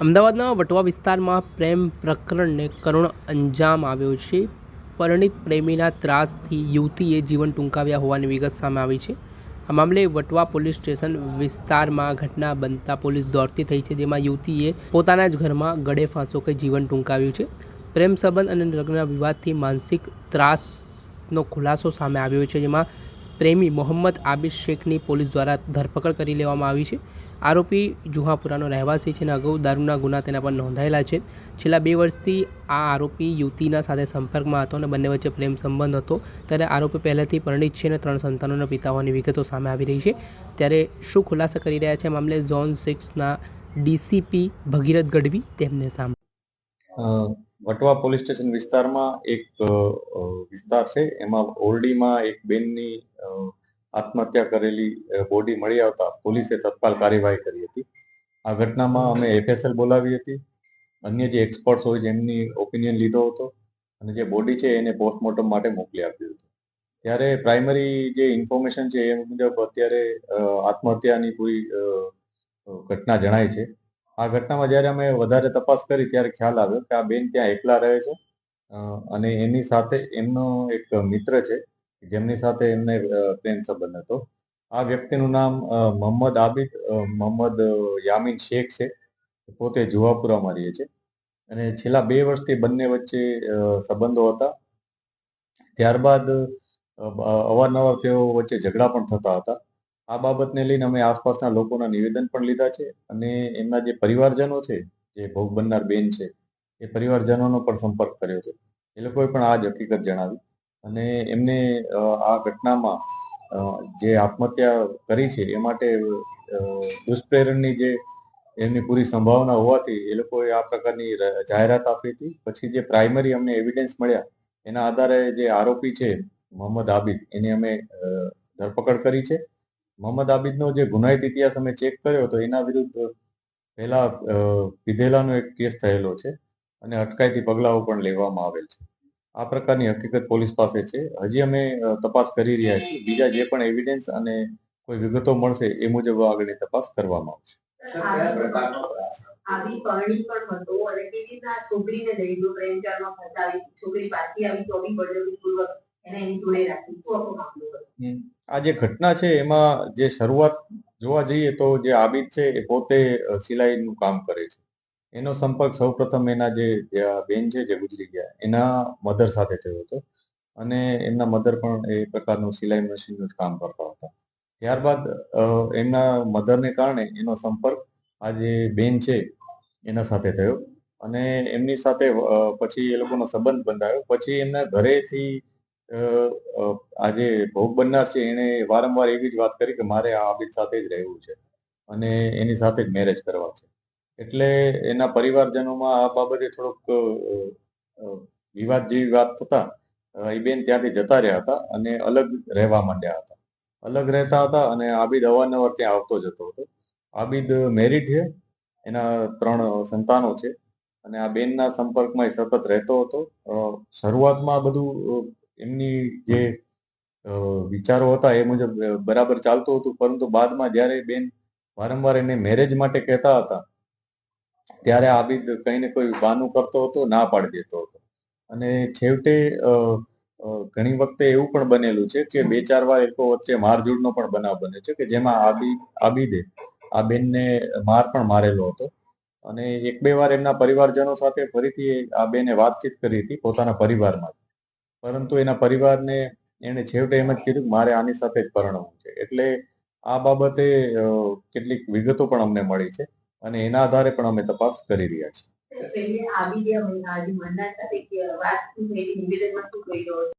અમદાવાદના વટવા વિસ્તારમાં પ્રેમ પ્રકરણને કરુણ અંજામ આવ્યો છે. પરિણીત પ્રેમીના ત્રાસથી યુવતીએ જીવન ટૂંકાવ્યા હોવાની વિગત સામે આવી છે. આ મામલે વટવા પોલીસ સ્ટેશન વિસ્તારમાં ઘટના બનતા પોલીસ દોડતી થઈ છે, જેમાં યુવતીએ પોતાના જ ઘરમાં ગળે ફાંસો ખાઈ જીવન ટૂંકાવ્યું છે. પ્રેમ સંબંધ અને લગ્ન વિવાદથી માનસિક ત્રાસનો ખુલાસો સામે આવ્યો છે, જેમાં પ્રેમી મોહમ્મદ આબિદ શેખની પોલીસ દ્વારા ધરપકડ કરી લેવામાં આવી છે. આરોપી જુહાપુરાનો રહેવાસી છે અને અગાઉ દારૂના ગુના તેના પર નોંધાયેલા છે. છેલ્લા 2 વર્ષથી આ આરોપી યુવતીના સાથે સંપર્કમાં હતો અને બંને વચ્ચે પ્રેમ સંબંધ હતો. ત્યારે આરોપી પહેલેથી પરિણીત છે અને 3 સંતાનોના પિતા હોવાની વિગતો સામે આવી રહી છે. ત્યારે શું ખુલાસા કરી રહ્યા છે મામલે ઝોન 6ના ડીસીપી ભગીરથ ગઢવી, તેમને સાંભળો. વટવા પોલીસ સ્ટેશન વિસ્તારમાં એક વિસ્તાર છે, એમાં ઓરડીમાં એક બેનની આત્મહત્યા કરેલી બોડી મળી આવતા પોલીસે તત્કાલ કાર્યવાહી કરી હતી. આ ઘટનામાં અમે એફએસએલ બોલાવી હતી, અન્ય જે એક્સપર્ટ્સ હોય જેમની ઓપિનિયન લીધો હતો અને જે બોડી છે એને પોસ્ટમોર્ટમ માટે મોકલી આપ્યું હતું. ત્યારે પ્રાઇમરી જે ઇન્ફોર્મેશન છે એ મુજબ અત્યારે આત્મહત્યાની પૂરી ઘટના જણાય છે. આ ઘટનામાં જ્યારે અમે વધારે તપાસ કરી ત્યારે ખ્યાલ આવ્યો કે આ બેન ત્યાં એકલા રહે છે અને એની સાથે એમનો એક મિત્ર છે જેમની સાથે એમને પ્રેમ સંબંધ હતો. આ વ્યક્તિનું નામ મોહમ્મદ આબિદ મોહમ્મદ યામીન શેખ છે. પોતે જુહાપુરામાં રહે છે અને છેલ્લા 2 વર્ષથી બંને વચ્ચે સંબંધો હતા. ત્યારબાદ અવારનવાર તેઓ વચ્ચે ઝઘડા પણ થતા હતા. આ બાબતને લઈને અમે આસપાસના લોકોના નિવેદન પણ લીધા છે અને એમના જે પરિવારજનો છે, જે ભોગ બનનાર બેન છે, એ પરિવારજનોનો પણ સંપર્ક કર્યો છે. એ લોકોએ પણ આ જ હકીકત જણાવી અને એમને આ ઘટનામાં જે આત્મહત્યા કરી છે એ માટે દુષ્પ્રેરણની જે એમની પૂરી સંભાવના હોવાથી એ લોકોએ આ પ્રકારની જાહેરાત આપી હતી. પછી જે પ્રાઇમરી અમને એવિડન્સ મળ્યા એના આધારે જે આરોપી છે મોહમ્મદ આબિદ, એની અમે ધરપકડ કરી છે. મોહમ્મદ આબિદનો જે ગુનાહિત ઇતિહાસ અમે ચેક કર્યો તો એના વિરુદ્ધ પહેલા પીધેલાનો એક કેસ થયેલો છે અને અટકાયતી પગલાઓ પણ લેવામાં આવેલ છે. આ પ્રકારની હકીકત પોલીસ પાસે છે. હજી અમે તપાસ કરી રહ્યા છીએ. બીજા જે પણ એવિડન્સ અને કોઈ વિગતો મળશે એ મુજબ આગળની તપાસ કરવામાં આવશે. આવી પરણી પણ હતો અને કેવી રીતના છોકરીને દહેજો પ્રેમચારમાં ફસાવી, છોકરી પાછી આવી તો બી બળજબરીપૂર્વક એને એની જોડે રાખી. શું આપણું મામલો હતો? આ જે ઘટના છે એમાં જે શરૂઆત જોવા જઈએ તો જે આબિદ છે એ પોતે સિલાઈનું કામ કરે છે. એનો સંપર્ક સૌપ્રથમ એના જે બેન છે જે ગુજરી ગયા એના મધર સાથે થયો હતો અને એમના મધર પણ એ પ્રકારનું સિલાઈ મશીનનું જ કામ કરતા હતા. ત્યારબાદ એમના મધરને કારણે એનો સંપર્ક આ જે બેન છે એના સાથે થયો અને એમની સાથે પછી એ લોકોનો સંબંધ બંધાયો. પછી એમના ઘરેથી આ જે ભોગ બનનાર છે એને વારંવાર એવી જ વાત કરી કે મારે આ આબિદ સાથે જ રહેવું છે અને એની સાથે જ મેરેજ કરવા છે. એટલે એના પરિવારજનોમાં આ બાબતે થોડોક વિવાદ જેવી વાત થતા એ બેન ત્યાંથી જતા રહ્યા હતા અને અલગ રહેવા માંડ્યા હતા. અલગ રહેતા હતા અને આબિદ અવારનવાર ત્યાં આવતો જતો હતો. આબિદ મેરિડ છે, એના 3 સંતાનો છે અને આ બેનના સંપર્કમાં સતત રહેતો હતો. શરૂઆતમાં બધું એમની જે વિચારો હતા એ મુજબ બરાબર ચાલતું હતું, પરંતુ બાદમાં જ્યારે બેન વારંવાર એને મેરેજ માટે કહેતા હતા ત્યારે આબિદ કંઈ ને કોઈ બહાનું કરતો હતો, ના પાડી દેતો હતો અને છેવટે ઘણી વખતે એવું પણ બનેલું છે કે 2-4 વાર એ લોકો વચ્ચે મારઝૂડનો પણ બનાવ બને છે કે જેમાં આબિદે આ બેનને માર પણ મારેલો હતો અને 1-2 વાર એમના પરિવારજનો સાથે ફરીથી આ બેને વાતચીત કરી હતી પોતાના પરિવારમાં, પરંતુ એના પરિવારને એને છેવટે એમ જ કીધું કે મારે આની સાથે જ પરણવું છે. એટલે આ બાબતે કેટલીક વિગતો પણ અમને મળી છે અને એના આધારે પણ અમે તપાસ કરી રહ્યા છીએ.